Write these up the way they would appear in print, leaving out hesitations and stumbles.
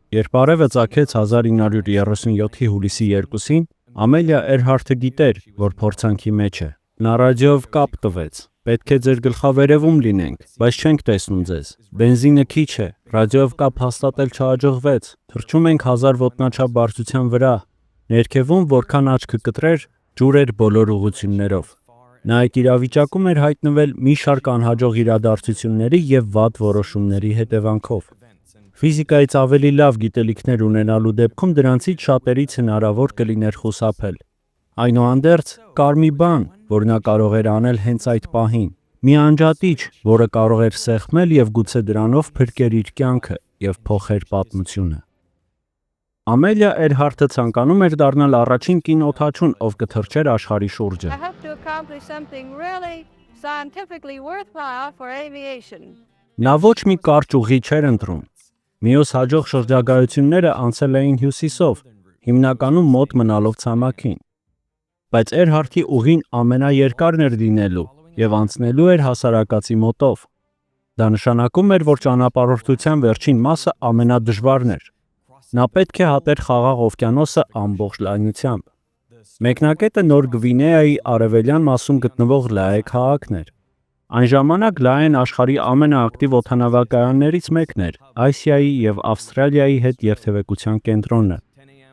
Երբ արևը ծագեց 1937-ի հուլիսի 2-ին, Ամելիա Էրհարթը գիտեր, որ փորձանքի մեջ է։ Նա ռադիոյով կապ տվեց. «Պետք է ձեր գլխավերևում լինենք, բայց չենք տեսնում ձեզ։ Բենզինը քիչ է, ռադիոյով կապ հաստատել չհաջողվեց։ Թռչում ենք 1000 ոտնաչափ բարձրության վրա։ Ներքևում, որքան աչքը կտրեր, ջուր էր բոլոր ուղղություններով»։ Նա այդ իրավիճակում էր հայտնվել մի շարք անհաջող իրադարձությունների և վատ որոշումների հետևանքով։ Ֆիզիկայից ավելի լավ գիտելիքներ ունենալու դեպքում դրանցից շատերից հնարավոր կլիներ խուսափել։ Այնուհանդերձ, կար մի բան, որ նա կարող էր անել հենց այդ պահին, մի անջատիչ, որը կարող էր սեղմել և գուցե դրանով փրկեր իր կյանքը և փոխեր պատմությունը։ Ամելիա Էրհարթը ցանկանում էր դառնալ առաջին կին օդաչուն, ով կթռչեր աշխարհի շուրջը։ Նա ոչ մի կարճ ուղի չէր ընտրում։ Մյուս հաջող շրջագայությունները անցել էին հյուսիսով, հիմնականում մոտ մնալով ցամաքին։ Բայց Էրհարթի ուղին ամենաերկարն էր լինելու և անցնելու էր հասարակածի մոտով։ Դա նշանակում էր, որ ճանապարհորդության վերջին մասը ամենադժվարն էր։ Նա պետք է հատեր Խաղաղ օվկիանոսը ամբողջ լայնությամբ։ Մեկնակետը Նոր Գվինեայի արևելյան մասում գտնվող Լաե քաղաքն էր։ Այն ժամանակ Լաեն աշխարհի ամենաակտիվ օդանավակայաններից մեկն էր, Ասիայի և Ավստրալիայի հետ երթևեկության կենտրոնը։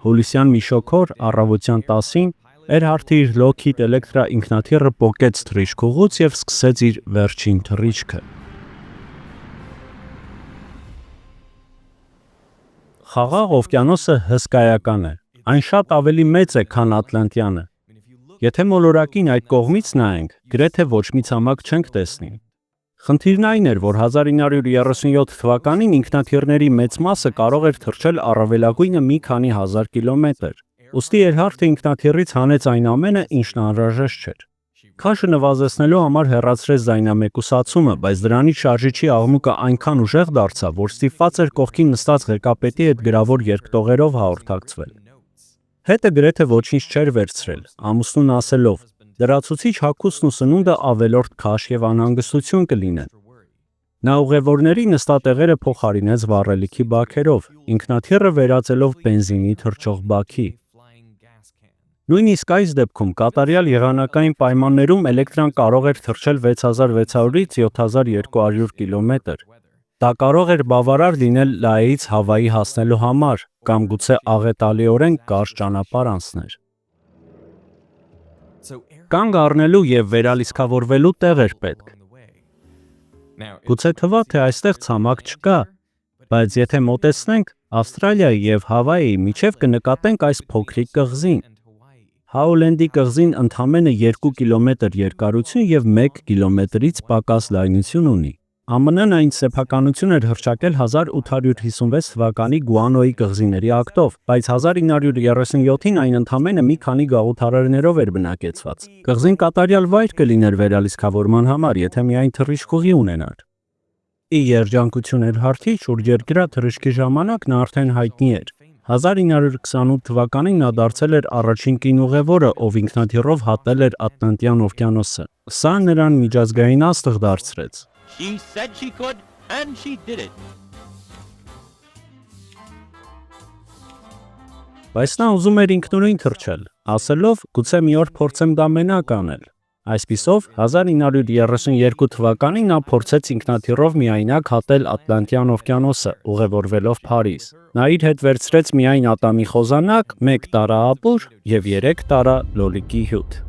Հուլիսյան մի շոգ օր, առավոտյան 10-ին, Էրհարթը իր Lockheed Electra ինքնաթիռը պոկեց թռիչքուղուց և սկսեց իր վերջին թռիչքը։ Խաղաղ օվկիանոսը հսկայական է։ Այն շատ ավելի մեծ է, քան Ատլանտյանը։ Եթե մոլորակին այդ կողմից նայենք, գրեթե ոչ մի ցամաք չենք տեսնի։ Խնդիրն այն էր, որ 1937 թվականին ինքնաթիռների մեծ մասը կարող էր թռչել առավելագույնը մի քանի հազար կիլոմետր։ Ուստի Էրհարթը ինքնաթիռից հանեց այն ամենը, ինչն անհրաժեշտ չէր։ Քաշը նվազեցնելու համար հեռացրեց ձայնամեկուսացումը, բայց դրանից շարժիչի աղմուկը այնքան ուժեղ դարձավ, որ ստիպված էր կողքին նստած ղեկապետի հետ գրավոր երկտողերով հաղորդակցվել։ Հետը գրեթե ոչինչ չէր վերցրել, ամուսնուն ասելով. «Լրացուցիչ հագուստն ու սնունդը ավելորդ քաշ և անհանգստություն կլինեն»։ Նա ուղևորների նստատեղերը փոխարինեց վառելիքի բաքերով, ինքնաթիռը վերածելով բենզինի թռչող բաքի։ Նույնիսկ այս դեպքում կատարյալ եղանակային պայմաններում Էլեկտրան կարող էր թռչել 6600-ից 7200 կիլոմետր։ Դա կարող էր բավարար լինել Լաեից Հավայի հասնելու համար, կամ գուցե աղետալիորեն կարճ ճանապարհ անցներ։ Կանգ առնելու և վերալիցքավորվելու տեղ էր պետք։ Գուցե թվա, թե այստեղ ցամաք չկա, բայց եթե մոտեցնենք, Ավստրալիայի և Հավայի միջև կնկատենք այս փոքրիկ կղզին։ Հաուլենդի կղզին ընդամենը 2 կիլոմետր երկարություն և 1 կիլոմետրից պակաս լայնություն ունի։ ԱՄՆ-ն այն սեփականություն էր հռչակել 1856 թվականի Գուանոյի կղզիների ակտով, բայց 1937-ին այն ընդամենը մի քանի գաղութարարներով էր բնակեցված։ Կղզին կատարյալ վայր կլիներ վերալիցքավորման համար, եթե միայն թռիչքուղի ունենար։ Ի երջանկություն Էրհարթի, շուրջերկրյա թռիչքի ժամանակ նա արդեն հայտնի էր։ 1928 թվականին նա դարձել էր առաջին կին ուղևորը, ով ինքնաթիռով հատել էր Ատլանտյան օվկիանոսը։ Սա նրան միջազգային աստղ դարձրեց։ Բայց նա ուզում էր ինքնուրույն թռչել, ասելով, գուցե մի օր փորձեմ դա մենակ անել։ Այսպիսով, 1932 թվականին նա փորձեց ինքնաթիռով միայնակ հատել Ատլանտյան օվկիանոսը, ուղևորվելով Փարիզ։ Նա իր հետ վերցրեց միայն ատամի խոզանակ, 1 տարաապուր և 3 տարա լոլիկի հյութ։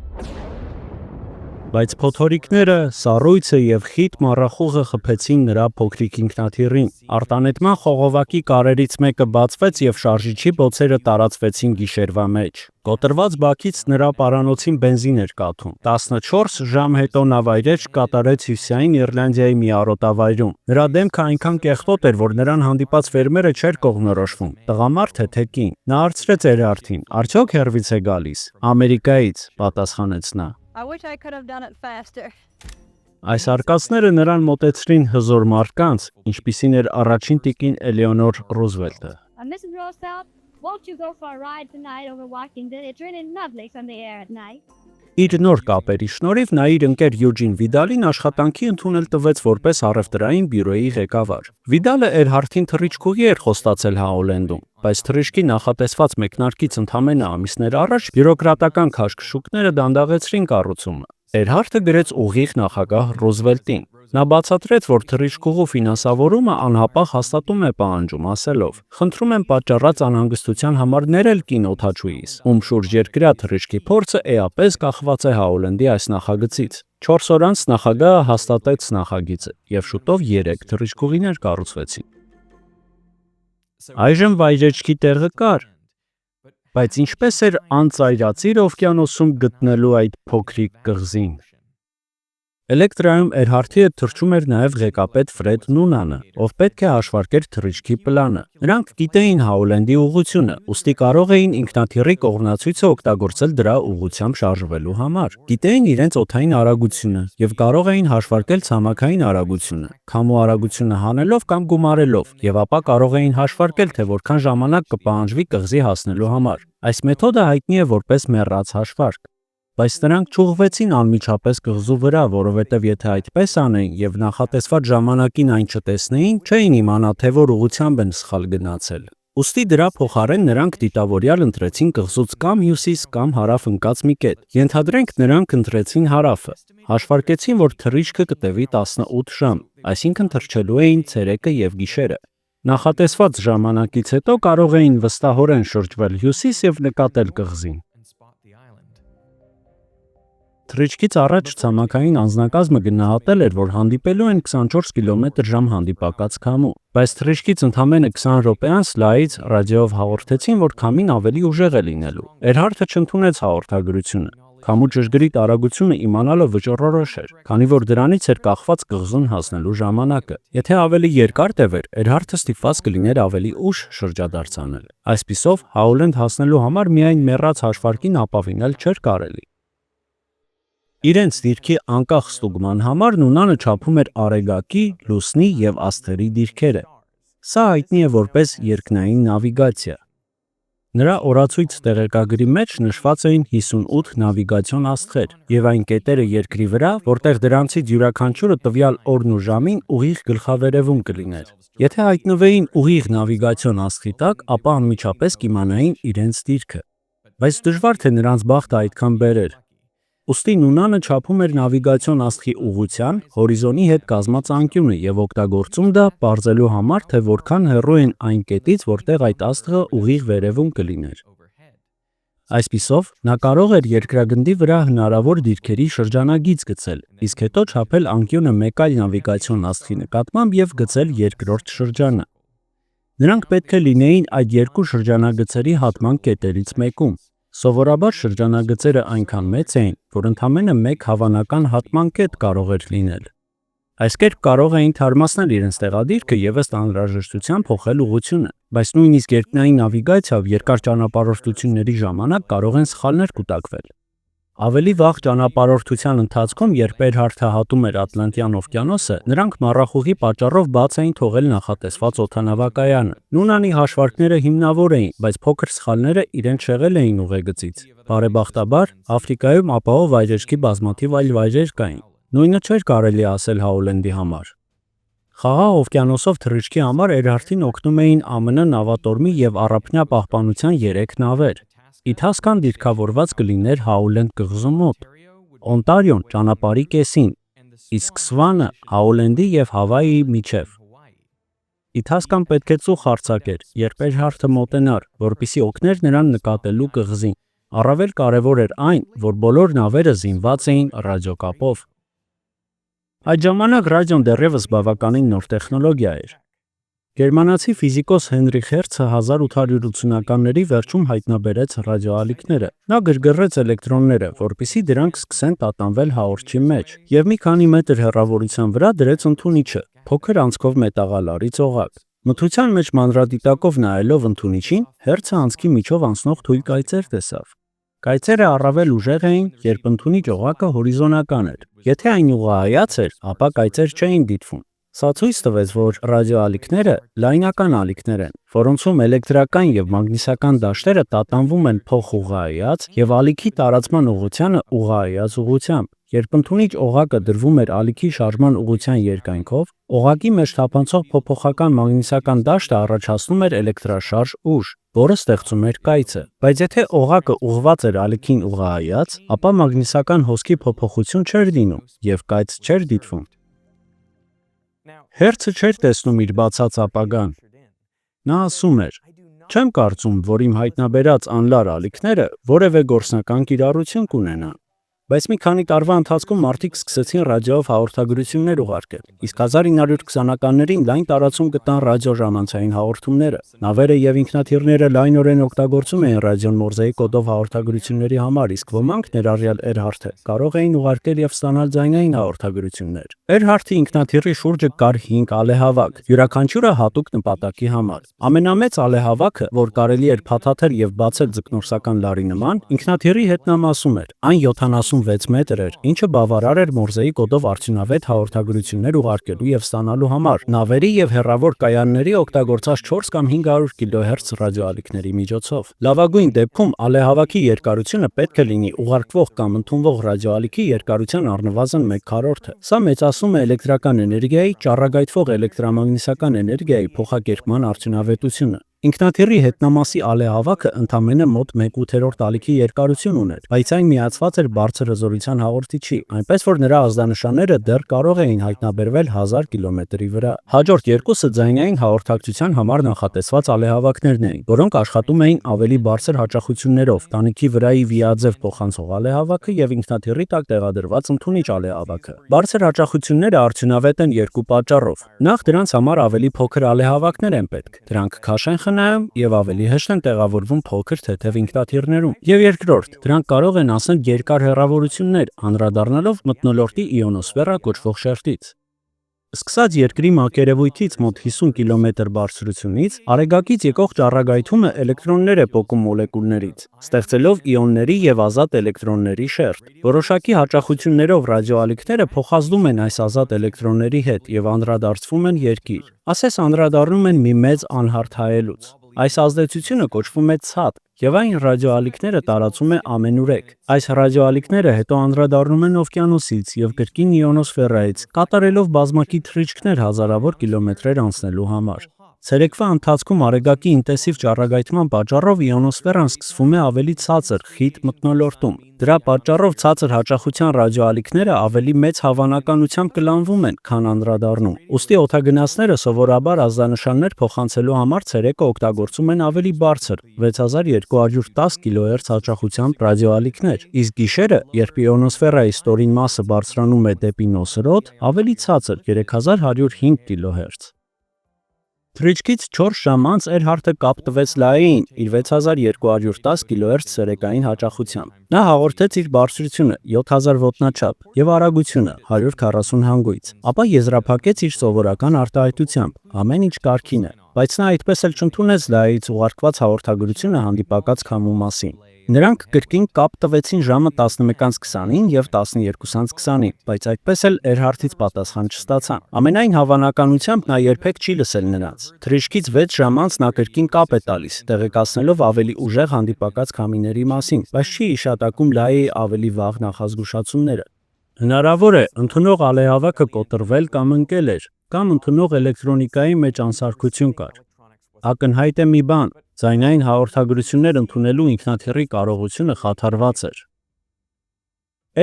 Բայց փոթորիկները, սառույցը և խիտ մառախուղը խփեցին նրա փոքրիկ ինքնաթիռին։ Արտանետման խողովակի կարերից մեկը բացվեց և շարժիչի բոցերը տարածվեցին գիշերվա մեջ։ Կոտրված բաքից նրա պարանոցին բենզին էր կաթում։ 14 ժամ հետո նա վայրէջք կատարեց Հյուսիսային Իռլանդիայի մի արոտավայրում։ Նրա դեմքը այնքան կեղտոտ էր, որ նրան հանդիպած ֆերմերը չէր կողմնորոշվում՝ տղամարդ է թե կին։ Նա հարցրեց Էրհարթին. «Արդյոք հեռվից է գալիս»։ «Ամերիկայից», պատասխանեց նա։ Այս արկածները նրան մոտեցրին հզոր մարդկանց, ինչպիսին էր առաջին տիկին Էլեոնոր Ռուզվելտը։ Իր նոր կապերի շնորհիվ նա իր ընկեր Յուջին Վիդալին աշխատանքի ընդունել տվեց որպես առևտրային բյուրոյի ղեկավար։ Վիդալը Էրհարթին թռիչքուղի էր խոստացել Հաուլենդում, բայց թռիչքի նախատեսված մեկնարկից ընդամենը ամիսներ առաջ բյուրոկրատական քաշքշուկները դանդաղեցրին կառուցումը։ Էրհարթը գրեց ուղիղ նախագահ Ռուզվելտին։ Նա բացատրեց, որ թռիչքուղու ֆինանսավորումը անհապաղ հաստատում է պահանջում, ասելով. «Խնդրում եմ պատճառած անհանգստության համար ներել կին օդաչուից, ում շուրջերկրյա թռիչքի փորձը էապես կախված է Հաուլենդի այս նախագծից»։ 4 օր անց նախագահը հաստատեց նախագիծը, եւ շուտով 3 թռիչքուղիներ կառուցվեցին։ Այժմ վայրեջքի տեղը կար, բայց ինչպես էր անծայրածիր օվկիանոսում գտնելու այդ փոքրիկ կղզին։ Էլեկտրայում Էրհարթի հետ թռչում էր նաև ղեկապետ Ֆրեդ Նունանը, ով պետք է հաշվարկեր թռիչքի պլանը։ Նրանք գիտեին Հաուլենդի ուղղությունը, ուստի կարող էին ինքնաթիռի կողմնացույցը օգտագործել դրա ուղղությամբ շարժվելու համար։ Գիտեին իրենց օդային արագությունը եւ կարող էին հաշվարկել ցամաքային արագությունը, քամու արագությունը հանելով կամ գումարելով, եւ ապա կարող էին հաշվարկել, թե որքան ժամանակ կպահանջվի կղզի հասնելու համար։ Այս մեթոդը հայտնի է որպես մեռած հաշվարկ։ Բայց նրանք չուղղվեցին անմիջապես կղզու վրա, որովհետև եթե այդպես անեին եւ նախատեսված ժամանակին այն չտեսնեին, չէին իմանա, թե որ ուղղությամբ են սխալ գնացել։ Ուստի դրա փոխարեն նրանք դիտավորյալ ընտրեցին կղզուց կամ հյուսիս կամ հարավ ընկած մի կետ։ Ենթադրենք նրանք ընտրեցին հարավը։ Հաշվարկեցին, որ թռիչքը կտևի 18 ժամ, այսինքն թռչելու էին ցերեկը եւ գիշերը։ Նախատեսված ժամանակից հետո կարող էին վստահորեն շրջվել հյուսիս եւ նկատել կղզին։ Թռիչքից առաջ ցամաքային անձնակազմը գնահատել էր, որ հանդիպելու են 24 կմ/ժ հանդիպակաց քամու, բայց թռիչքից ընդամենը 20 րոպե անց լայից ռադիոյով հաղորդեցին, որ քամին ավելի ուժեղ է լինելու։ Էրհարթը չընդունեց հաղորդագրությունը։ Քամու ճշգրիտ արագությունը իմանալը վճռորոշ էր, քանի որ դրանից էր կախված կղզուն հասնելու ժամանակը։ Եթե ավելի երկար տևեր, Էրհարթը ստիպված կլիներ ավելի ուշ շրջադարձ անել։ Այսպիսով, Հաուլենդ հասնելու համար միայն մեռած հաշվարկին ապավինել չէր կարելի։ Իրենց դիրքի անկախ ստուգման համար Նունանը չափում էր Արեգակի, Լուսնի եւ աստղերի դիրքերը։ Սա հայտնի է որպես երկնային նավիգացիա։ Նրա օրացույց տեղեկագրի մեջ նշված էին 58 նավիգացիոն աստղեր եւ այն կետերը երկրի վրա, որտեղ դրանցից յուրաքանչյուրը տվյալ օրն ու ժամին ուղիղ գլխավերևում կլիներ։ Եթե հայտնվեին ուղիղ նավիգացիոն աստղի տակ, ապա անմիջապես կիմանային իրենց դիրքը։ Բայց դժվար թե նրանց բախտը այդքան բերեր։ Ուստի Նունանը չափում էր նավիգացիոն աստղի ուղղության, հորիզոնի հետ կազմած անկյունը եւ օգտագործում դա բարձելու համար, թե որքան հեռու են այն կետից, որտեղ այդ աստղը ուղիղ վերևում կլիներ։ Այսպիսով, նա կարող էր երկրագնդի վրա հնարավոր դիրքերի շրջանագիծ գծել, իսկ հետո չափել անկյունը մեկ այլ նավիգացիոն աստղի նկատմամբ եւ գծել երկրորդ շրջանը։ Նրանք պետք է լինեին այդ երկու շրջանագծերի հատման կետերից մեկում։ Սովորաբար շրջանագծերը այնքան մեծ էին, որ ընդամենը մեկ հավանական հատման կետ կարող էր լինել։ Այս կերպ կարող էին թարմացնել իրենց տեղադիրքը եւ ըստ անհրաժեշտության փոխել ուղղությունը, բայց նույնիսկ երկնային նավիգացիայով երկար ճանապարհորդությունների ժամանակ կարող են սխալներ կուտակվել։ Ավելի վաղ ճանապարհորդության ընթացքում, երբ Էրհարթը հատում էր Ատլանտյան օվկիանոսը, նրանք մառախուղի պատճառով բաց էին թողել նախատեսված օդանավակայանը։ Նունանի հաշվարկները հիմնավոր էին, բայց փոքր սխալները իրենց շեղել էին ուղեգծից։ Բարեբախտաբար, Աֆրիկայում ապահով վայրեջքի բազմաթիվ այլ վայրեր կային։ Նույնը չէր կարելի ասել Հաուլենդի համար։ Խաղաղ օվկիանոսով թռիչքի համար Էրհարթին օգնում էին ԱՄՆ նավատորմի եւ առափնյա պահպանության 3 նավեր։ Իթասկան դիրքավորված կլիներ Հաուլենդ կղզու մոտ, Օնտարիոն ճանապարհի կեսին, իսկ Սվանը Հաուլենդի եւ Հավայիի միջև։ Իթասկան պետք է ծուխ արձակեր, երբ Էրհարթը մոտենար, որպեսզի օգներ նրան նկատելու կղզին։ Առավել կարևոր էր այն, որ բոլոր նավերը զինված էին ռադիոկապով։ Այդ ժամանակ ռադիոն դեռևս բավականին նոր տեխնոլոգիա էր։ Գերմանացի ֆիզիկոս Հենրիխ Հերցը 1880-ականների վերջում հայտնաբերեց ռադիոալիքները։ Նա գրգռեց էլեկտրոնները, որպեսզի դրանք սկսեն տատանվել հաղորդչի մեջ, եւ մի քանի մետր հեռավորության վրա դրեց ընդունիչը, փոքր անցքով մետաղալարի ծողակ։ Մթության մեջ մանրադիտակով նայելով ընդունիչին, Հերցը անցքի միջով անցնող թույլ կայծեր տեսավ։ Կայծերը առավել ուժեղ էին, երբ ընդունիչ օղակը հորիզոնական էր։ Եթե այն ուղղահայաց էր, ապա կայծեր չէին դիտվում։ Սա ցույց տվեց, որ ռադիոալիքները լայնական ալիքներ են, որոնցում էլեկտրական եւ մագնիսական դաշտերը տատանվում են փոխուղղաայաց եւ ալիքի տարածման ուղղությանը ուղղաայաց ուղղությամբ։ Երբ ընդունիչ օղակը դրվում էր ալիքի շարժման ուղղության երկայնքով, օղակի մեջ թափանցող փոփոխական մագնիսական դաշտը առաջացնում էր էլեկտրաշարժ ուժ, որը ստեղծում էր կայծը։ Բայց եթե օղակը ուղղված էր ալիքին ուղղաայաց, ապա մագնիսական հոսքի փոփոխություն չէր լինում եւ կայծ չէր դիտվում։ Հերցը չէր տեսնում իր բացած ապագան։ Նա ասում էր. «Չեմ կարծում, որ իմ հայտնաբերած անլար ալիքները որևէ գործնական կիրառություն կունենան»։ Բայց մի քանի տարվա ընթացքում մարդիկ սկսեցին ռադիոյով հաղորդագրություններ ուղարկել, իսկ 1920-ականներին լայն տարածում գտան ռադիոժամանցային հաղորդումները։ Նավերը եւ ինքնաթիռները լայնորեն օգտագործում էին ռադիոն Մորզեի կոդով հաղորդագրությունների համար, իսկ ոմանք, ներառյալ Էրհարթը, կարող էին ուղարկել եւ ստանալ ձայնային հաղորդագրություններ։ Էրհարթի ինքնաթիռի շուրջը կար 5 ալեհավաք, յուրաքանչյուրը հատուկ նպատակի համար։ Ամենամեծ ալեհավաքը, որ կարելի էր փաթաթել եւ բացել ձկնորսական լարի նման, ինքնաթիռի հետնամասում էր։ Այն 76 մետր էր, ինչը բավարար էր Մորզեի կոդով արդյունավետ հաղորդագրություններ ուղարկելու եւ ստանալու համար, նավերի եւ հեռավոր կայանների օգտագործած 4 կամ 500 կիլոհերց ռադիոալիքների միջոցով։ Լավագույն դեպքում ալեհավաքի երկարությունը պետք է լինի ուղարկվող կամ ընդունվող ռադիոալիքի երկարության առնվազն 1/4-ը։ Սա մեծացնում է էլեկտրական էներգիայի, ճառագայթվող էլեկտրամագնիսական էներգիայի փոխակերպման արդյունավետությունը։ Ինքնաթիռի հետնամասի ալեհավաքը ընդամենը մոտ 1/8 ալիքի երկարություն ուներ, բայց այն միացված էր բարձր հզորության հաղորդիչի, այնպես որ նրա ազդանշանները դեռ կարող էին հայտնաբերվել 1000 կիլոմետրի վրա։ Հաջորդ երկուսը ձայնային հաղորդակցության համար նախատեսված ալեհավաքներն էին, որոնք աշխատում էին ավելի բարձր հաճախություններով՝ տանիքի վրայի վիաձև փոխանցող ալեհավաքը եւ ինքնաթիռի տակ տեղադրված ընդունիչ ալեհավաքը։ Բարձր հաճախությունները արդյունավետ են երկու պատճառով։ Նախ, դրանց համար ավելի փոքր ալեհավաքներ են պետք։ Դրանք քաշ են խնայում եւ ավելի հեշտ են տեղավորվում փոքր թեթև ինքնաթիռներում։ Եվ երկրորդ, դրանք կարող են անցնել երկար հեռավորություններ, անդրադառնալով մթնոլորտի իոնոսֆերա կոչվող շերտից։ Սկսած երկրի մակերևույթից մոտ 50 կիլոմետր բարձրությունից, արեգակից եկող ճառագայթումը էլեկտրոններ է պոկում մոլեկուլներից, ստեղծելով իոնների եւ ազատ էլեկտրոնների շերտ։ Որոշակի հաճախություններով ռադիոալիքները փոխազդում են այս ազատ էլեկտրոնների հետ եւ անդրադարձվում են երկիր։ Ասես անդրադառնում են մի մեծ անհարթ հայելուց։ Այս ազդեցությունը կոչվում է ցած, եւ այն ռադիոալիքները տարածում է ամենուրեք։ Այս ռադիոալիքները հետո անդրադառնում են օվկիանոսից եւ կրկին իոնոսֆերայից, կատարելով բազմակի թռիչքներ հազարավոր կիլոմետրեր անցնելու համար։ Ցերեկվա ընթացքում արեգակի ինտենսիվ ճառագայթման պատճառով իոնոսֆերան սկսվում է ավելի ցածր, խիտ մթնոլորտում։ Դրա պատճառով ցածր հաճախության ռադիոալիքները ավելի մեծ հավանականությամբ կլանվում են, քան անդրադառնում։ Ուստի օդագնացները սովորաբար ազդանշաններ փոխանցելու համար ցերեկը օգտագործում են ավելի բարձր 6210 կիլոհերց հաճախությամբ ռադիոալիքներ, իսկ գիշերը, երբ իոնոսֆերայի ստորին մասը բարձրանում է դեպի նոսրոդ, ավելի ցածր 3105 կիլոհերց։ Թռիչքից 4 ժամ անց Էրհարթը կապ տվեց լային իր 6210 կիլոհերց ցերեկային հաճախությամբ։ Նա հաղորդեց իր բարձրությունը 7000 ոտնաչափ եւ արագությունը 140 հանգույց, ապա եզրափակեց իր սովորական արտահայտությամբ, ամեն ինչ կարգին է, բայց նա այդպես էլ չընդունեց լայից ուղարկված հաղորդագրությունը հանդիպակաց քամու մասին։ Նրանք կրկին կապ տվեցին ժամը 11:20-ին եւ 12:20-ին, բայց այդպես էլ Էրհարթից պատասխան չստացան։ Ամենայն հավանականությամբ նա երբեք չի լսել նրանց։ Թռիչքից 6 ժամ անց նա կրկին կապ է տալիս, տեղեկացնելով ավելի ուժեղ հանդիպակաց քամիների մասին, բայց չի իշատակում լայի ավելի վաղ նախազգուշացումները։ Հնարավոր է ընդունող ալեհավաքը կոտրվել կամ ընկել էր, կամ ընդունող էլեկտրոնիկայի մեջ անսարքություն կար։ Ակնհայտ է մի բան. ձայնային հաղորդագրություններ ընդունելու ինքնաթիռի կարողությունը խաթարված էր։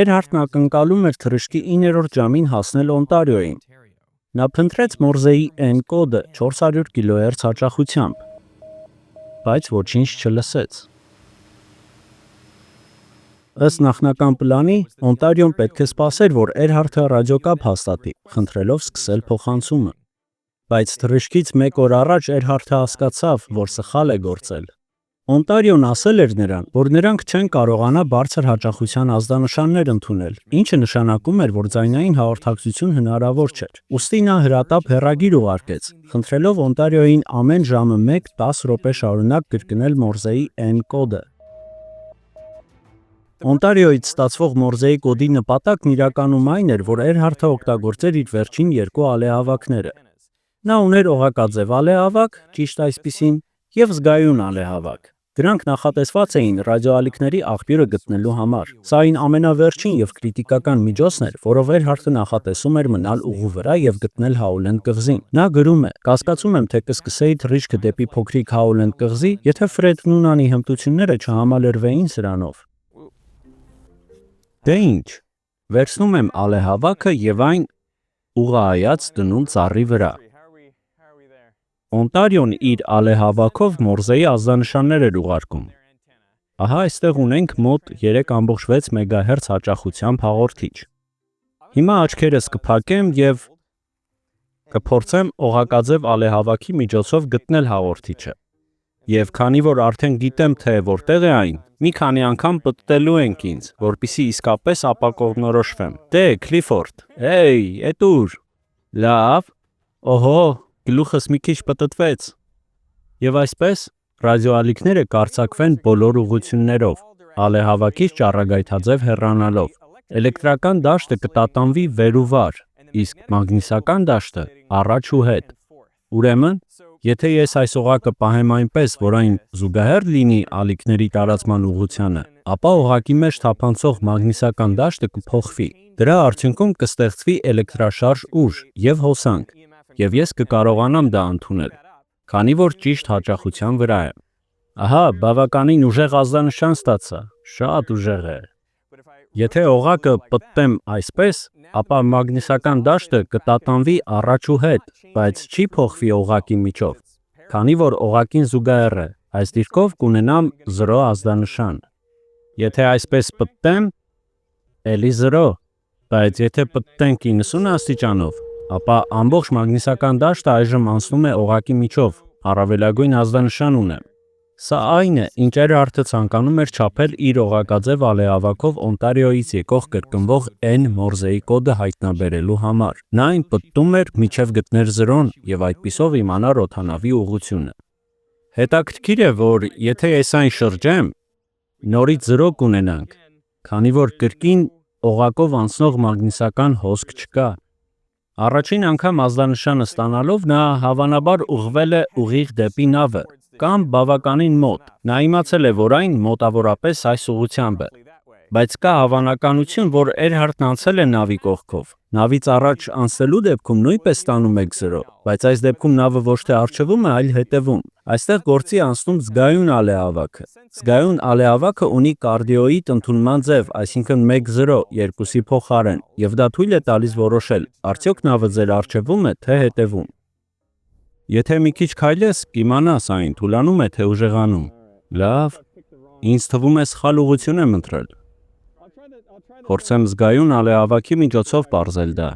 Էրհարթն ակնկալում էր թռիչքի 9-րդ ժամին հասնել Օնտարիոյին։ Նա փնտրեց Մորզեի N կոդը 400 կիլոհերց հաճախությամբ, բայց ոչինչ չլսեց։ Ըստ նախնական պլանի, Օնտարիոն պետք է սպասեր, որ Էրհարթը ռադիոկապ հաստատի, խնդրելով սկսել փոխանցումը։ Բայց թռիչքից 1 օր առաջ Էրհարթը հասկացավ, որ սխալ է գործել։ Օնտարիոն ասել էր նրան, որ նրանք չեն կարողանա բարձր հաճախության ազդանշաններ ընդունել, ինչը նշանակում էր, որ ձայնային հաղորդակցություն հնարավոր չէր։ Ուստի նա հրատապ հեռագիր ուղարկեց, խնդրելով Օնտարիոյին ամեն ժամը 1-10 րոպե շարունակ կրկնել Մորզեի N կոդը։ Օնտարիոյից ստացվող Մորզեի կոդի նպատակն իրականում այն էր, որ Էրհարդը օգտագործեր իր վերջին երկու ալեհավաքները։ Նա ուներ օղակաձև ալեհավաք, ճիշտ այսպիսին, եւ զգայուն ալեհավաք։ Դրանք նախատեսված էին ռադիոալիքների աղբյուրը գտնելու համար։ Սա այն ամենավերջին եւ կրիտիկական միջոցն էր, որով Էրհարդը նախատեսում էր մնալ ուղու վրա եւ գտնել Հաուլենդ կղզին։ Նա գրում է. «Կասկածում եմ, թե կսկսեի թռիչքը դեպի փոքրիկ Հաուլենդ կղզի, եթե Ֆրեդ Նունանի հմտությունները չհամալրվեին սրանով։ Դե ինչ, վերցնում եմ ալեհավաքը եւ այն ուղղահայաց դնում ծառի վրա»։ Օնտարիոն իր ալեհավաքով Մորզեի ազդանշաններ էր ուղարկում։ Ահա այստեղ ունենք մոտ 3.6 մեգահերց հաճախությամբ հաղորդիչ։ Հիմա աչքերս կփակեմ եւ կփորձեմ օղակաձև ալեհավաքի միջոցով գտնել հաղորդիչը։ Եվ քանի որ արդեն գիտեմ, թե որտեղ է այն, մի քանի անգամ պտտելու ենք ինձ, որպեսզի իսկապես ապակողմնորոշվեմ։ Դե, Քլիֆորդ, էդ ուր։ Լավ։ Օհո, գլուխս մի քիչ պտտվեց։ Եվ այսպես ռադիոալիքները կարձակվեն բոլոր ուղղություններով, ալեհավաքից ճառագայթաձև հեռանալով։ Էլեկտրական դաշտը կտատանվի վեր ու վար, իսկ մագնիսական դաշտը առաջ ու հետ։ Ուրեմն, եթե ես այս օղակը պահեմ այնպես, որ այն զուգահեռ լինի ալիքների տարածման ուղղությանը, ապա օղակի մեջ թափանցող մագնիսական դաշտը կփոխվի։ Դրա արդյունքում կստեղծվի էլեկտրաշարժ ուժ եւ հոսանք, եւ ես կկարողանամ դա ընդունել, քանի որ ճիշտ հաճախության վրա եմ։ Ահա, բավականին ուժեղ ազդանշան ստացա, շատ ուժեղ է։ Եթե օղակը պտտեմ այսպես, ապա մագնիսական դաշտը կտատանվի առաջ ու հետ, բայց չի փոխվի օղակի միջով, քանի որ օղակին զուգահեռ է, այս դիրքով կունենամ 0 ազդանշան։ Եթե այսպես պտտեմ, էլի 0, բայց եթե պտտենք 90 աստիճանով, ապա ամբողջ մագնիսական դաշտը այժմ անցնում է օղակի միջով, առավելագույն ազդանշան ունեմ։ Սա այն է, ինչ Էրհարդը ցանկանում էր չափել իր օղակաձև ալեհավաքով Օնտարիոյից եկող կրկնվող N Մորզեի կոդը հայտնաբերելու համար։ Նա այն պտտում էր մինչև գտներ 0-ն եւ այդպիսով իմանար օդանավի ուղղությունը։ Հետաքրքիր է, որ եթե ես այն շրջեմ, նորից 0 կունենանք, քանի որ կրկին օղակով անցնող մագնիսական հոսք չկա։ Առաջին անգամ ազդանշանը ստանալով նա հավանաբար ուղղվել է ուղիղ դեպի նավը, կամ բավականին մոտ։ Նա իմացել է, որ այն մոտավորապես այս ուղղությամբ է, բայց կա հավանականություն, որ Էրհարդն անցել է նավի կողքով։ Նավից առաջ անցնելու դեպքում նույնպես ստանում եք 0, բայց այս դեպքում նավը ոչ թե առջևում է, այլ հետևում։ Այստեղ գործի անցնում զգայուն ալեհավաքը։ Զգայուն ալեհավաքը ունի կարդիոիդ ընդունման ձև, այսինքն 1-0, երկուսի փոխարեն, եւ դա թույլ է տալիս որոշել, արդյոք նավը ձեր առջևում է, թե հետևում։ Եթե մի քիչ քայլես, կիմանաս այն թուլանում է, թե ուժեղանում։ Լավ, ինձ թվում է սխալ ուղղություն եմ ընտրել։ Փորձեմ զգայուն ալեհավաքի միջոցով պարզել դա։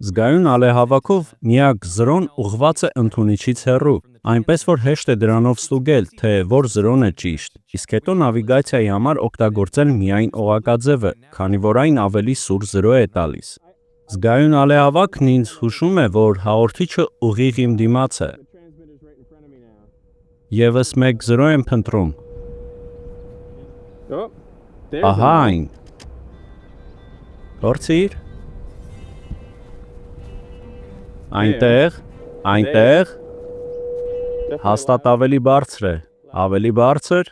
Զգայուն ալեհավաքով միակ 0-ն ուղղված է ընդունիչից հեռու, այնպես որ հեշտ է դրանով ստուգել, թե որ 0-ն է ճիշտ, իսկ հետո նավիգացիայի համար օգտագործել միայն օղակաձևը, քանի որ այն ավելի սուր 0 է տալիս։ Զգայուն ալեհավաքն ինձ հուշում է, որ հաղորդիչը ուղիղ իմ դիմաց է։ Եվս 1-0 եմ փնտրում։ Ահա այն։ Փորձիր։ Այնտեղ։ Հաստատ ավելի բարձր է։ Ավելի բարձր։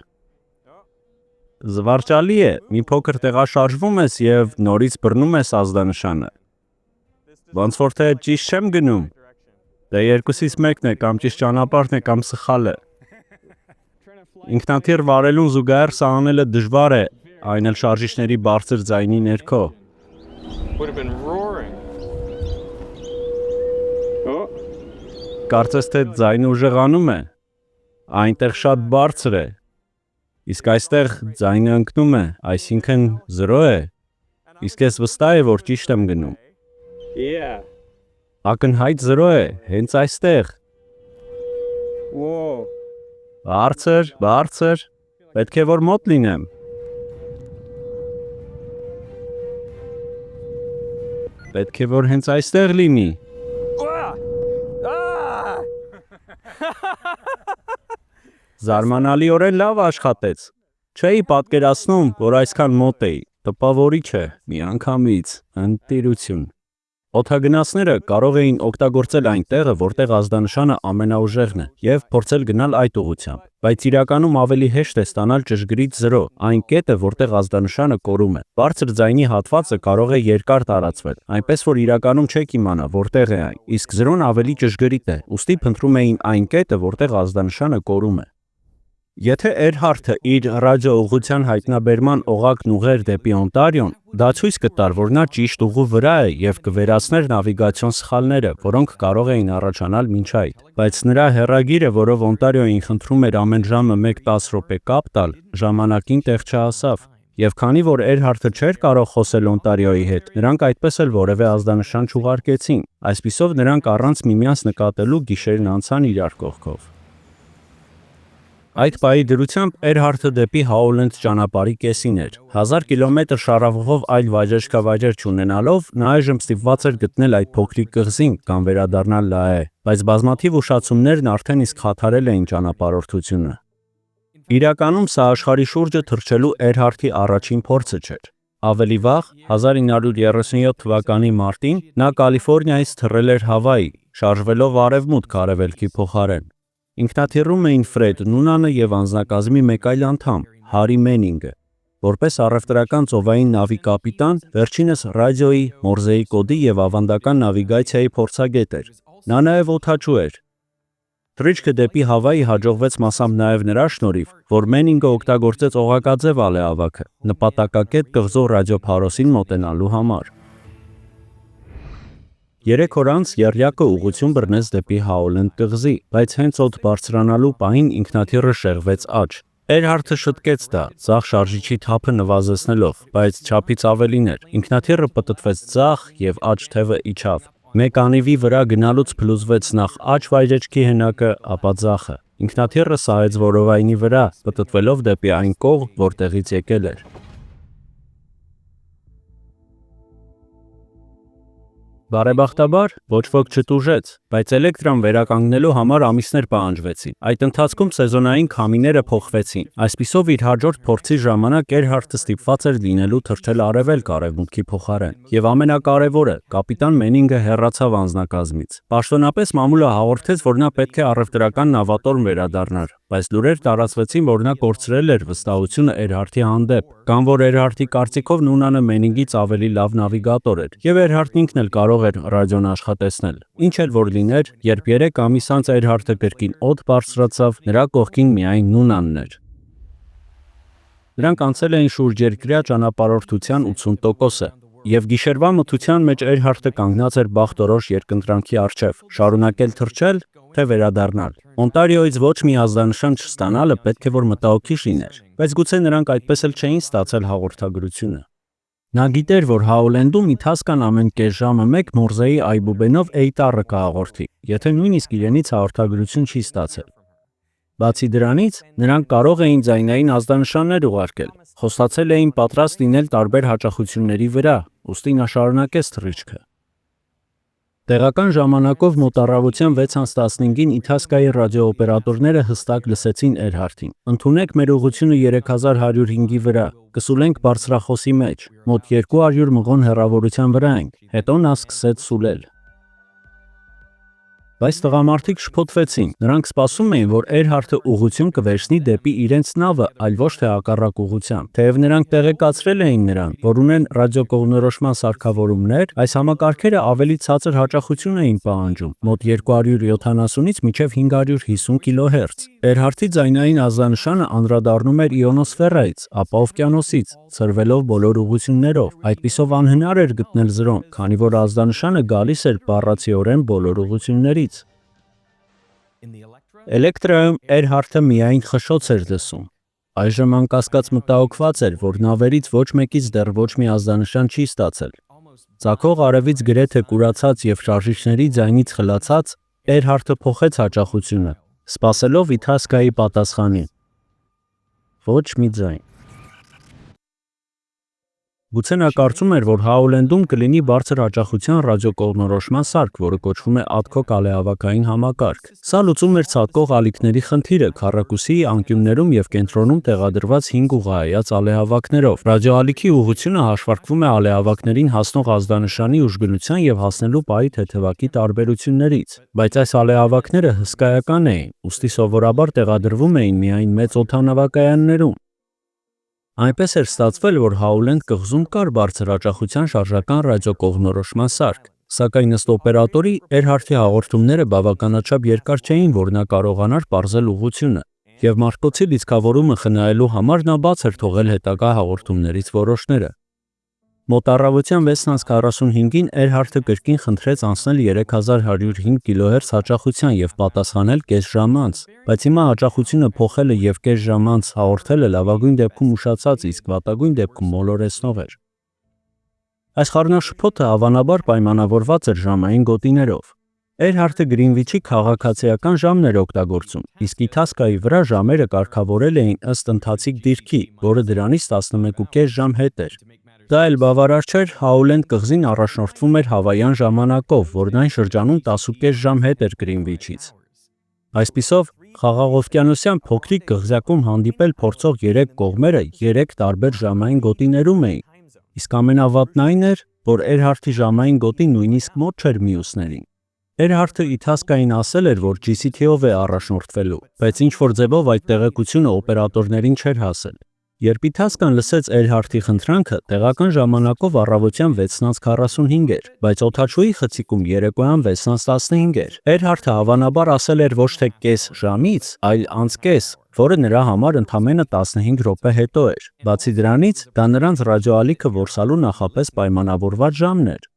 Զվարճալի է, մի փոքր տեղաշարժվում ես եւ նորից բռնում ես ազդանշանը։ Ոնց որ թե ճիշտ չեմ գնում։ Դե երկուսից մեկն է, կամ ճիշտ ճանապարհն է, կամ սխալը։ Ինքնաթիռ վարելուն զուգահեռ սա անելը դժվար է, այն էլ շարժիչների բարձր ձայնի ներքո։ Կարծես թե ձայնը ուժեղանում է։ Այնտեղ շատ բարձր է։ Իսկ այստեղ ձայնը ընկնում է, այսինքն 0 է։ Իսկ ես վստահ եմ, որ ճիշտ եմ գնում։ Ակնհայտ 0 է, հենց այստեղ։ Բարձր, պետք է որ մոտ լինեմ։ Պետք է որ հենց այստեղ լինի։ Զարմանալիորեն լավ աշխատեց։ Չէի պատկերացնում, որ այսքան մոտ էի։ Տպավորիչ է, միանգամից, ընտիրություն։ Օդագնացները կարող էին օգտագործել այն տեղը, որտեղ ազդանշանը ամենաուժեղն է, եւ փորձել գնալ այդ ուղղությամբ, բայց իրականում ավելի հեշտ է ստանալ ճշգրիտ 0, այն կետը, որտեղ ազդանշանը կորում է։ Բարձր ձայնի հատվածը կարող է երկար տարածվել, այնպես որ իրականում չեք իմանա որտեղ է այն, իսկ 0-ն ավելի ճշգրիտ է, ուստի փնտրում էին այն կետը, որտեղ ազդանշանը կորում է։ Եթե Էրհարթը իր ռադիոուղղության հայտնաբերման օղակն ուղղեր դեպի Օնտարիոն, դա ցույց կտար, որ նա ճիշտ ուղու վրա է եւ կվերացներ նավիգացիոն սխալները, որոնք կարող էին առաջանալ մինչ այդ։ Բայց նրա հեռագիրը, որով Օնտարիոյին խնդրում էր ամեն ժամը 1-10 րոպե կապ տալ, ժամանակին տեղ չհասավ։ Եվ քանի որ Էրհարթը չէր կարող խոսել Օնտարիոյի հետ, նրանք այդպես էլ որևէ ազդանշան չուղարկեցին։ Այսպիսով նրանք առանց միմյանց նկատելու գիշերն անցան իրար կողքով։ Այդ պահի դրությամբ Էրհարթը դեպի Հաուլենդ ճանապարհի կեսին էր։ 1000 կիլոմետր շարավղով այլ վայրեջքավայրեր չունենալով, նա այժմ ստիպված էր գտնել այդ փոքրիկ կղզին կամ վերադառնալ Լաե, բայց բազմաթիվ ուշացումներն արդեն իսկ խաթարել էին ճանապարհորդությունը։ Իրականում սա աշխարհի շուրջը թռչելու Էրհարթի առաջին փորձը չէր։ Ավելի վաղ, 1937 թվականի մարտին, նա Կալիֆոռնիայից թռել էր Հավայի, շարժվելով արևմուտք արևելքի փոխարեն։ Ինքնաթիռում էին Ֆրեդ Նունանը եւ անձնակազմի մեկ այլ անդամ՝ Հարի Մենինգը։ Որպես առևտրական ծովային նավի կապիտան, վերջինս ռադիոյի, Մորզեի կոդի եւ ավանդական նավիգացիայի փորձագետ էր։ Նա նաեւ օդաչու էր։ Թռիչքը դեպի Հավայի հաջողվեց մասամբ նաեւ նրա շնորհիվ, որ Մենինգը օգտագործեց օղակաձև ալեհավաքը, նպատակակետ կղզու ռադիոփարոսին մոտենալու համար։ 3 օր անց եռյակը ուղղություն բռնեց դեպի Հաուլենդ կղզի, բայց հենց օդ բարձրանալու պահին ինքնաթիռը շեղվեց աջ։ Էրհարթը շտկեց դա, ձախ շարժիչի թափը նվազեցնելով, բայց չափից ավելին էր։ Ինքնաթիռը պտտվեց ձախ եւ աջ թևը իջավ։ Մեկ անիվի վրա գնալուց փլուզվեց նախ աջ վայրեջքի հենակը, ապա ձախը։ Ինքնաթիռը սահեց որովայնի վրա, պտտվելով դեպի այն կողմ, որտեղից եկել էր։ Բարեբախտաբար ոչ ոք չտուժեց, բայց էլեկտրան վերականգնելու համար ամիսներ պահանջվեցին։ Այդ ընթացքում սեզոնային քամիները փոխվեցին։ Այսպիսով իր հաջորդ փորձի ժամանակ Էրհարթը ստիպված էր լինելու թռչել արևելք-արևմուտքի փոխարեն։ Եվ ամենակարևորը, կապիտան Մենինգը հեռացավ անձնակազմից։ Պաշտոնապես մամուլը հաղորդեց, որ նա պետք է առևտրական նավատորմ վերադառնար, բայց լուրեր տարածվեցին, որ նա կորցրել էր վստահությունը Էրհարթի հանդեպ, կամ որ Էրհարթի կարծիքով Նունանը Մենինգից ավելի լավ նավիգատոր էր, եւ Էրհարթն ինքն էլ կարող էր ռադիոն աշխատեցնել։ Ինչ էլ որ լիներ, երբ 3 ամիս անց Էրհարթը կրկին օդ բարձրացավ, նրա կողքին միայն Նունանն էր։ Նրանք անցել էին շուրջերկրյա ճանապարհորդության 80%-ը, եւ գիշերվա մթության մեջ Էրհարթը կանգնած էր բախտորոշ երկընտրանքի առջև՝ շարունակել թռչել, թե վերադառնալ։ Օնտարիոյից ոչ մի ազդանշան չստանալը պետք է որ մտահոգիչ լիներ, բայց գուցե նրանք այդպես էլ չէին ստացել հաղորդագրությունը։ Նա գիտեր, որ Հաուլենդում Իթասկան ամեն կես ժամը 1 Մորզեի այբուբենով Էյտարը կհաղորդի, եթե նույնիսկ իրենից հաղորդագրություն չի ստացել։ Բացի դրանից, նրանք կարող էին ձայնային ազդանշաններ ուղարկել, խոստացել էին պատրաստ լինել տարբեր հաճախությունների վրա, ուստի նա շարունակեց թռիչքը։ Տեղական ժամանակով մոտ առավոտյան 6:15-ին Իթասկայի ռադիոօպերատորները հստակ լսեցին Էրհարթին։ Ընդունեք մեր ուղղությունը 3105-ի վրա, կսուլենք բարձրախոսի մեջ, մոտ 200 մղոն հեռավորության վրա ենք, հետո նա սկսեց սուլել։ Բայց տղամարդիկ շփոթվեցին, նրանք սպասում էին, որ Էրհարթը ուղղություն կվերցնի դեպի իրենց նավը, այլ ոչ թե հակառակ ուղղությամբ։ Թեև նրանք տեղեկացրել էին նրան, որ ունեն ռադիոկողմնորոշման սարքավորումներ, այս համակարգերը ավելի ցածր հաճախություն էին պահանջում, մոտ 270-ից մինչև 550 կիլոհերց։ Էրհարթի ձայնային ազդանշանը անդրադառնում էր իոնոսֆերայից, ապա օվկիանոսից, ցրվելով բոլոր ուղղություններով։ Այդպիսով անհնար էր գտնել 0-ն, քանի որ ազդանշանը գալիս էր բառացիորեն բոլոր ուղղություններից։ Էլեկտրայում Էրհարթը միայն խշշոց էր լսում։ Այժմ անկասկած մտահոգված էր, որ նավերից ոչ մեկից դեռ ոչ մի ազդանշան չի ստացել։ Ծագող արևից գրեթե կուրացած եւ շարժիչների ձայնից խլացած, Էրհարթը փոխեց հաճախությունը, սպասելով Իթասկայի պատասխանին։ Ոչ մի ձայն։ Գուցե նա կարծում էր, որ Հաուլենդում կլինի բարձր հաճախության ռադիոկողմնորոշման սարք, որը կոչվում է Ատքո ալեհավաքային համակարգ։ Սա լուծում էր ցատկող ալիքների խնդիրը քառակուսիի անկյուններում եւ կենտրոնում տեղադրված 5 ուղղահայաց ալեհավաքներով։ Ռադիոալիքի ուղղությունը հաշվարկվում է ալեհավաքներին հասնող ազդանշանի ուժգնության եւ հասնելու պահի թեթևակի տարբերություններից, բայց այս ալեհավաքները հսկայական էին, ուստի սովորաբար տեղադրվում էին միայն մեծ օդանավակայաններում։ Այնպես էր ստացվել, որ Հաուլենդ կղզում կար բարձր հաճախության շարժական ռադիոկողմնորոշման սարք, սակայն ըստ օպերատորի Էրհարթի հաղորդումները բավականաչափ երկար չէին, որ նա կարողանար պարզել ուղղությունը, եւ Մարկոցի լիցքավորումը խնայելու համար նա բաց էր թողել հետագա հաղորդումներից որոշները։ Մոտ առավոտյան 6:45-ին Էրհարթը կրկին խնդրեց անցնել 3105 կհz հաճախության եւ պատասխանել կես ժամ անց, բայց հիմա հաճախությունը փոխելը եւ կես ժամ անց հաղորդելը լավագույն դեպքում ուշացած, իսկ վատագույն դեպքում մոլորեցնող էր։ Այս խառնաշփոթը հավանաբար պայմանավորված էր ժամային գոտիներով։ Էրհարթը Գրինվիչի քաղաքացիական ժամն էր օգտագործում, իսկ Իթասկայի վրա ժամերը կարգավորել էին ըստ ընթացիկ դիրքի, որը դրանից 11.5 ժամ հետ էր։ Դա էլ բավարար չէր, Հաուլենդ կղզին առաջնորդվում էր հավայան ժամանակով, որն այն շրջանում 10.5 ժամ հետ էր Գրինվիչից։ Այսպիսով, խաղաղօվկիանոսյան փոքրիկ կղզյակում հանդիպել փորձող 3 կողմերը 3 տարբեր ժամային գոտիներում էին, իսկ ամենավատն այն էր, որ Էրհարթի ժամային գոտին նույնիսկ մոտ չէր մյուսներին։ Էրհարթը Իթասկային ասել էր, որ GCT-ով է առաջնորդվելու, բայց ինչ-որ ձևով այդ տեղեկությունը օպերատորներին չէր հասել։ Երբ Իթասկան լսեց Էրհարթի խնդրանքը, տեղական ժամանակով առավոտյան 6:45 էր, բայց օդաչուի խցիկում երեկոյան 6:15 էր։ Էրհարթը հավանաբար ասել էր ոչ թե կես ժամից, այլ անց կես, որը նրա համար ընդամենը 15 րոպե հետո էր։ Բացի դրանից, դա նրանց ռադիոալիքը որսալու նախապես պայմանավորված ժամն էր։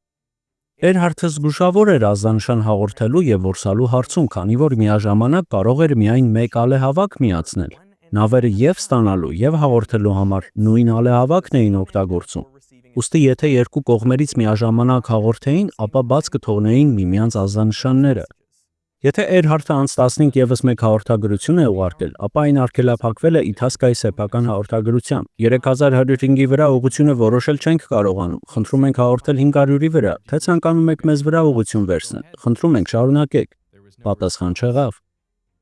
Էրհարթը զգուշավոր էր ազդանշան հաղորդելու եւ որսալու հարցում, քանի որ միաժամանակ կարող էր միայն մեկ ալեհավաք միացնել։ Նավերը եւ ստանալու եւ հաղորդելու համար նույն ալեհավաքն էին օգտագործում։ Ուստի եթե երկու կողմերից միաժամանակ հաղորդեին, ապա բաց կթողնեին միմյանց ազդանշանները։ Եթե Էրհարթը անց 15 եւս մեկ հաղորդագրություն է ուղարկել, ապա այն արգելափակվել է Իթասկայի սեփական հաղորդագրությամբ։ 3105-ի վրա ուղղությունը որոշել չենք կարողանում։ Խնդրում ենք հաղորդել 500-ի վրա, թե ցանկանում եք մեզ վրա ուղղություն վերցնել։ Խնդրում ենք շարունակեք։ Պատասխան չեղավ։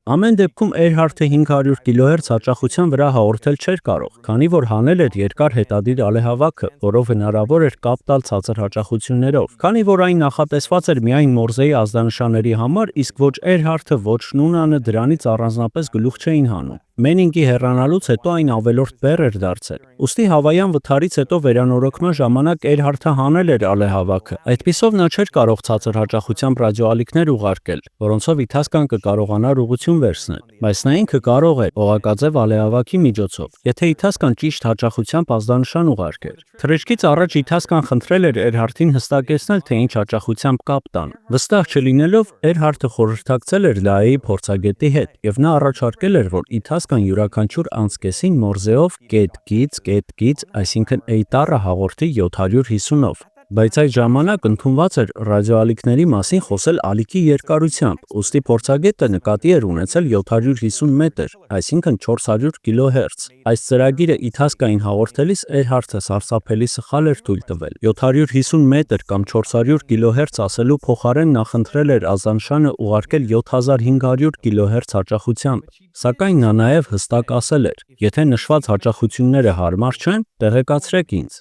Ամեն դեպքում Էրհարթը 500 կհz հաճախության վրա հաղորդել չէր կարող, քանի որ հանել էր երկար հետադիր ալեհավաքը, որով հնարավոր էր կապ տալ ցածր հաճախություններով։ Քանի որ այն նախատեսված էր միայն Մորզեի ազդանշանների համար, իսկ ոչ Էրհարթը, ոչ Նունանը դրանից առանձնապես գլուխ չէին հանում։ Մենինգի հեռանալուց հետո այն ավելորդ բեռ էր դարձել։ Ուստի հավայան վթարից հետո վերանորոգման ժամանակ Էրհարթը հանել էր ալեհավաքը։ Այդպիսով նա չէր կարող ցածր հաճախությամբ ռադիոալիքներ ուղարկել, որոնցով Իթասկան կկարողանար ուղղություն վերցնել, բայց նա ինքը կարող էր օղակաձև ալեհավաքի միջոցով, եթե Իթասկան ճիշտ հաճախությամբ ազդանշան ուղարկեր։ Թռիչքից առաջ Իթասկան խնդրել էր Էրհարթին հստակեցնել, թե ինչ հաճախությամբ կապ տան։ Վստահ չլինելով, Էրհարթը խորհրդակցել էր Լայեի փորձագետի հետ, եւ նա առաջարկել էր, որ Իթասկան յուրաքանչյուր անցկեսին Մորզեով կետ-գիծ, այսինքն A տառը հաղորդի 750-ով։ Բայց այդ ժամանակ ընդունված էր ռադիոալիքների մասին խոսել ալիքի երկարությամբ, ուստի փորձագետը նկատի էր ունեցել 750 մետր, այսինքն 400 կհz։ Այս ծրագիրը Իթասկային հաղորդելիս Էրհարթը սարսափելի սխալ էր թույլ տվել։ 750 մետր կամ 400 կհz ասելու փոխարեն նա խնդրել էր ազդանշանը ուղարկել 7500 կհz հաճախությամբ, սակայն նա նաև հստակ ասել էր. եթե նշված հաճախությունները հարմար չեն, տեղեկացրեք ինձ,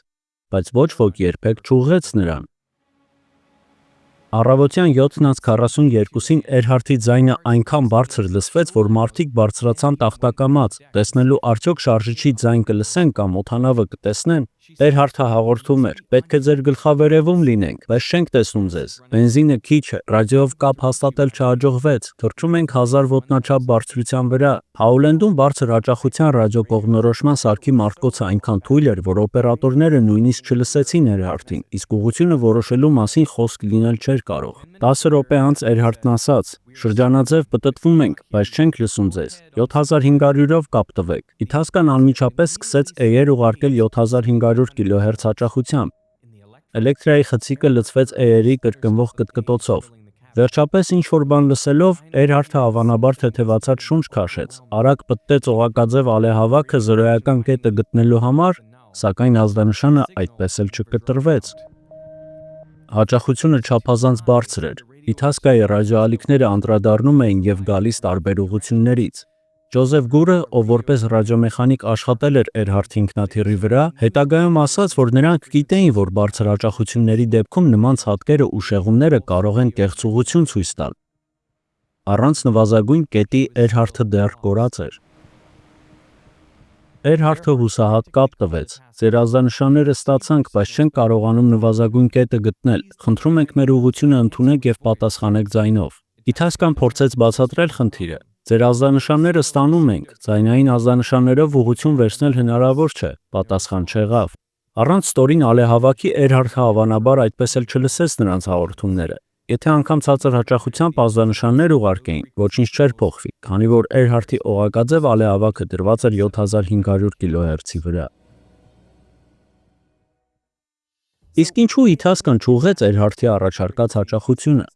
բայց ոչ ոք երբեք չուղղեց նրան։ Առավոտյան 7:42-ին Էրհարթի ձայնը այնքան բարձր լսվեց, որ մարդիկ բարձրացան տախտակամած, տեսնելու արդյոք շարժիչի ձայն կլսեն կամ օդանավը կտեսնեն։ Էրհարթը հաղորդում էր. պետք է ձեր գլխավերևում լինենք, բայց չենք տեսնում ձեզ։ Բենզինը քիչ է, ռադիոյով կապ հաստատել չհաջողվեց, թռչում ենք 1000 ոտնաչափ բարձրության վրա։ Հաուլենդում բարձր հաճախության ռադիոկողմնորոշման սարքի մարտկոցը այնքան թույլ էր, որ օպերատորները նույնիսկ չլսեցին Էրհարթին, իսկ ուղղությունը որոշելու մասին խոսք լինել չէր կարող։ 10 րոպե անց Էրհարթն ասաց. շրջանաձև պտտվում ենք, բայց չենք լսում ձեզ։ 7500-ով կապ տվեք։ Իթասկան անմիջապես սկսեց էեր ուղարկել 7500 կհz հաճախությամբ։ Էլեկտրայի խցիկը լցվեց էերի կրկնվող կտկտոցով։ Վերջապես ինչ-որ բան լսելով, Էրհարթը հավանաբար թեթևացած շունչ քաշեց, արագ պտտեց օղակաձև ալեհավաքը զրոյական կետը գտնելու համար, սակայն ազդանշանը այդպես էլ չկտրվեց։ Հաճախությունը չափազանց բարձր էր։ Իթասկայի ռադիոալիքները անդրադառնում էին եւ գալիս տարբեր ուղղություններից։ Ջոզեֆ Գուրը, ով որպես ռադիոմեխանիկ աշխատել էր Էրհարթի ինքնաթիռի վրա, հետագայում ասաց, որ նրանք գիտեին, որ բարձր հաճախությունների դեպքում նման ցատկերը ու շեղումները կարող են կեղծուղություն ցույց տալ։ Առանց նվազագույն կետի Էրհարթը դեռ կորած էր։ Էրհարթը հուսահատ կապ տվեց։ Ձեր ազդանշանները ստացանք, բայց չենք կարողանում նվազագույն կետը գտնել։ Խնդրում ենք մեր ուղղությունը ընդունեք եւ պատասխանեք ձայնով։ Իթասկան փորձեց բացատրել խնդիրը։ Ձեր ազդանշանները ստանում ենք, ձայնային ազդանշաններով ուղղություն վերցնել հնարավոր չէ, պատասխան չեղավ։ Առանց ստորին ալեհավաքի Էրհարթը հավանաբար այդպես էլ չլսեց նրանց հաղորդումները։ Եթե անգամ ցածր հաճախությամբ ազդանշաններ ուղարկեին, ոչինչ չէր փոխվի, քանի որ Էրհարթի օղակաձև ալեհավաքը դրված էր 7500 կիլոհերցի վրա։ Իսկ ինչու Իթասկան չուղղեց Էրհարթի առաջարկած հաճախությունը։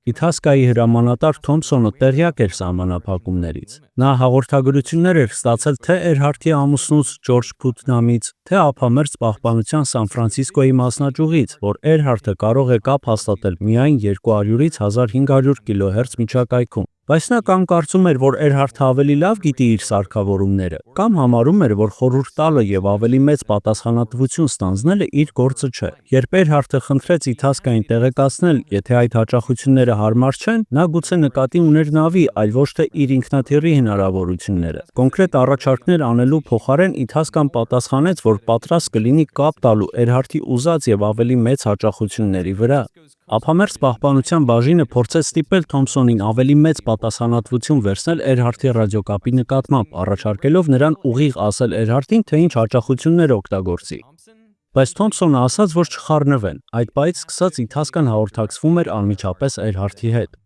Իթասկայի հրամանատար Թոմփսոնը տեղյակ էր սահմանափակումներից։ Նա հաղորդագրություններ էր ստացել թե Էրհարթի ամուսնուց Ջորջ Փութնամից, թե ափամերձ պահպանության Սան Ֆրանցիսկոյի մասնաճյուղից, որ Էրհարթը կարող է կապ հաստատել միայն 200-ից 1500 կիլոհերց միջակայքում։ Բայց նա կամ կարծում էր, որ Էրհարթը ավելի լավ գիտի իր սարքավորումները, կամ համարում էր, որ խորհուրդ տալը եւ ավելի մեծ պատասխանատվություն ստանձնելը իր գործը չէ։ Երբ Էրհարթը խնդրեց Իթասկային տեղեկացնել, եթե այդ հաճախությունները հարմար չեն, նա գուցե նկատի ուներ նավի, այլ ոչ թե իր ինքնաթիռի հնարավորությունները։ Կոնկրետ առաջարկներ անելու փոխարեն Իթասկան պատասխանեց, որ պատրաստ կլինի կապ տալու Էրհարթի ուզած եւ ավելի մեծ հաճախությունների վրա։ Ափամերձ պահպանության բաժինը փորձեց ստիպել Թոմփսոնին ավելի մեծ պատասխանատվություն վերցնել Էրհարթի ռադիոկապի նկատմամբ, առաջարկելով նրան ուղիղ ասել Էրհարթին, թե ինչ հաճախություններ օգտագործի։ Բայց Թոմփսոնը ասաց, որ չխառնվեն։ Այդ պահից սկսած Իթասկան հաղորդակցվում էր անմիջապես Էրհարթի հետ։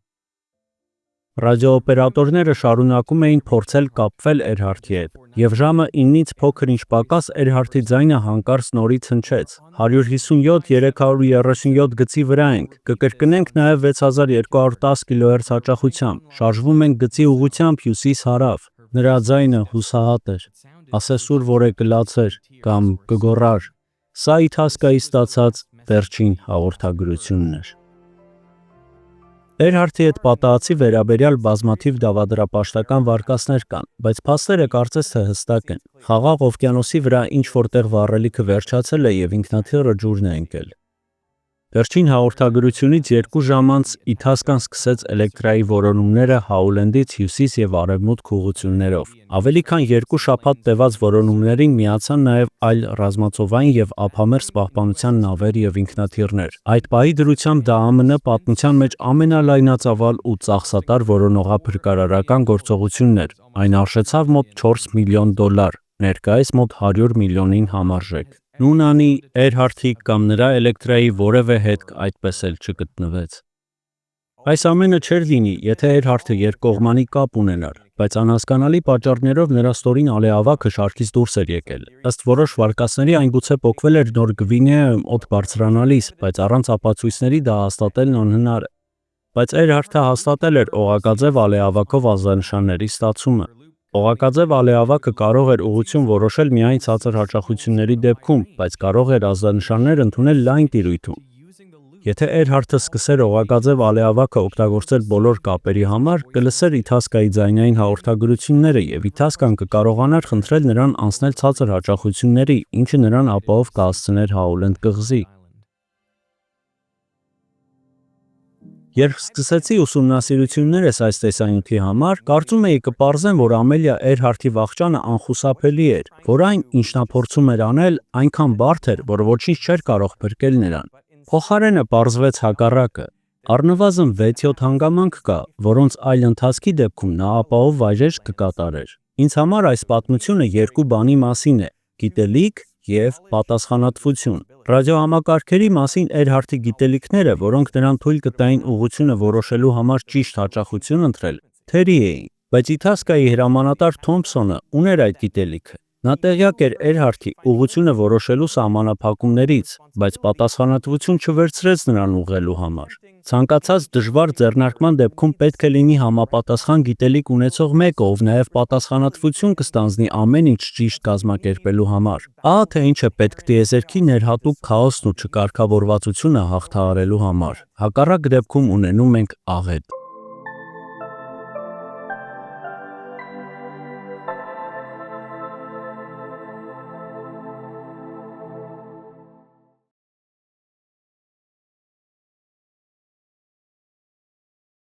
Ռադիոօպերատորները շարունակում էին փորձել կապվել Էրհարթի հետ, եւ ժամը 9-ից փոքր ինչ պակաս Էրհարթի ձայնը հանկարծ նորից հնչեց։ 157-337 գծի վրա ենք, կկրկնենք նաեւ 6210 կիլոհերց հաճախությամբ, շարժվում ենք գծի ուղղությամբ հյուսիս-հարավ։ Նրա ձայնը հուսահատ էր, ասեսուր որը կլացեր կամ կգոռար։ Սա Իթասկայի ստացած վերջին հաղորդագրությունն էր։ Էրհարթի հետ պատահածի վերաբերյալ բազմաթիվ դավադրապաշտական վարկածներ կան, բայց փաստերը կարծես թե հստակ են։ Խաղաղ օվկիանոսի վրա ինչ որտեղ վառելիքը վերջացել է եւ ինքնաթիռը ջուրն է ընկել։ Վերջին հաղորդագրությունից 2 ժամ անց Իթասկան սկսեց էլեկտրայի որոնումները Հաուլենդից հյուսիս եւ արևմուտք ուղղություններով։ Ավելի քան 2 շաբաթ տևած որոնումներին միացան նաեւ այլ ռազմածովային եւ ափամերձ պահպանության նավեր եւ ինքնաթիռներ։ Այդ պահի դրությամբ դա ԱՄՆ պատմության մեջ ամենալայնածավալ ու ծախսատար որոնողափրկարարական գործողությունն էր։ Այն արժեցավ մոտ $4 միլիոն, ներկայիս մոտ 100 միլիոնին համարժեք։ Նունանի, Էրհարթի կամ նրա էլեկտրայի որևէ հետք այդպես էլ չգտնվեց։ Այս ամենը չէր լինի, եթե Էրհարթը երկկողմանի կապ ունենար, բայց անհասկանալի պատճառներով նրա ստորին ալեհավաքը շարքից դուրս էր եկել։ Ըստ որոշ վարկածների այն գուցե պոկվել էր Նոր Գվինեայում օդ բարձրանալիս, բայց առանց ապացույցների դա հաստատելն անհնար է։ Բայց Էրհարթը հաստատել էր օղակաձև ալեհավաքով ազդանշանների ստացումը։ Օղակաձև ալեհավաքը կարող էր ուղղություն որոշել միայն ցածր հաճախությունների դեպքում, բայց կարող էր ազդանշաններ ընդունել լայն տիրույթում։ Եթե Էրհարթը սկսեր օղակաձև ալեհավաքը օգտագործել բոլոր կապերի համար, կլսեր Իթասկայի ձայնային հաղորդագրությունները եւ Իթասկան կկարողանար խնդրել նրան անցնել ցածր հաճախությունների, ինչը նրան ապահով կհասցներ Հաուլենդ կղզի։ Երբ սկսեցի ուսումնասիրություններս այս տեսանյութի համար, կարծում էի կպարզեմ, որ Ամելիա Էրհարթի վախճանը անխուսափելի էր, որ այն, ինչ նա փորձում էր անել, այնքան բարդ էր, որ ոչինչ չէր կարող փրկել նրան։ Փոխարենը պարզվեց հակառակը։ Առնվազն 6-7 հանգամանք կա, որոնց այլ ընթացքի դեպքում նա ապահով վայրէջք կկատարեր։ Ինձ համար այս պատմությունը երկու բանի մասին է՝ գիտելիք եւ պատասխանատվություն։ Ռադիոհամակարգերի մասին Էրհարթի գիտելիքները, որոնք նրան թույլ կտային ուղղությունը որոշելու համար ճիշտ հաճախություն ընտրել, թերի էին, բայց Իթասկայի հրամանատար Թոմփսոնը ուներ այդ գիտելիքը։ Նա տեղյակ էր Էրհարդի ուղղությունը որոշելու սահմանափակումներից, բայց պատասխանատվություն չվերցրեց նրան ուղղելու համար։ Ցանկացած դժվար ձեռնարկման դեպքում պետք է լինի համապատասխան գիտելիք ունեցող մեկը, ով նաև պատասխանատվություն կստանձնի ամեն ինչ ճիշտ կազմակերպելու համար։ Ահա թե ինչ է պետք տիեզերքի ներհատուկ քաոսն ու չկարգավորվածությունը հաղթահարելու համար։ Հակառակ դեպքում ունենում ենք աղետ։